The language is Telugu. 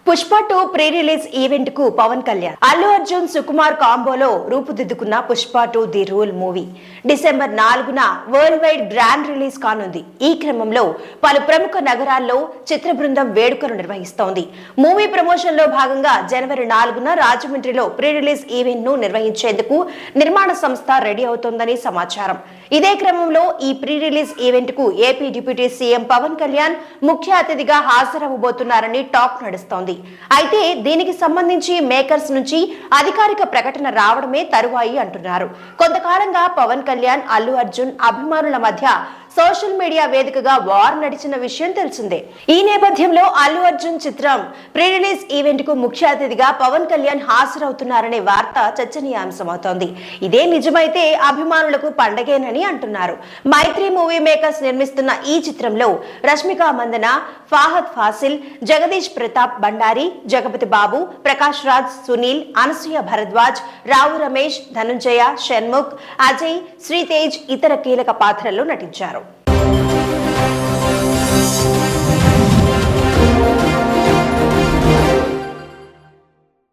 పుష్ప 2 ప్రీ రిలీజ్ ఈవెంట్ కు పవన్ కళ్యాణ్, అల్లు అర్జున్, సుకుమార్ కాంబోలో రూపుదిద్దుకున్న Pushpa 2 the rule movie December 4న వరల్డ్ వైడ్ గ్రాండ్ రిలీజ్ కానుంది. ఈ క్రమంలో పలు ప్రముఖ నగరాల్లో చిత్ర బృందం వేడుకలు నిర్వహిస్తోంది. మూవీ ప్రమోషన్ లో భాగంగా జనవరి 4న రాజమండ్రిలో ప్రీ రిలీజ్ ఈవెంట్ ను నిర్వహించేందుకు నిర్మాణ సంస్థ రెడీ అవుతోందని సమాచారం. ఇదే క్రమంలో ఈ ప్రీ రిలీజ్ ఈవెంట్ కు AP deputy CM Pawan Kalyan ముఖ్య అతిథిగా హాజరవబోతున్నారని టాక్ నడుస్తోంది. అయితే దీనికి సంబంధించి మేకర్స్ నుంచి అధికారిక ప్రకటన రావడమే తరువాయి అంటున్నారు. కొంతకాలంగా పవన్ కళ్యాణ్, అల్లు అర్జున్ అభిమానుల మధ్య సోషల్ మీడియా వేదికగా వార్ నడిచిన విషయం తెలిసిందే. ఈ నేపథ్యంలో అల్లు అర్జున్ చిత్రం ప్రీ రిలీజ్ ఈవెంట్ కు ముఖ్య అతిథిగా పవన్ కళ్యాణ్ హాజరవుతున్నారనే వార్త చర్చనీయాంశమవుతోంది. ఇదే నిజమైతే అభిమానులకు పండగేనని అంటున్నారు. మైత్రి మూవీ మేకర్స్ నిర్మిస్తున్న ఈ చిత్రంలో రష్మిక మందన, ఫాహద్ ఫాసిల్, జగదీష్ ప్రతాప్ భండారి, జగపతి బాబు, ప్రకాష్ రాజ్, సునీల్, అనసూయ భరద్వాజ్, రావు రమేష్, ధనుంజయ, షణ్ముఖ్, అజయ్, శ్రీతేజ్ ఇతర కీలక పాత్రల్లో నటించారు.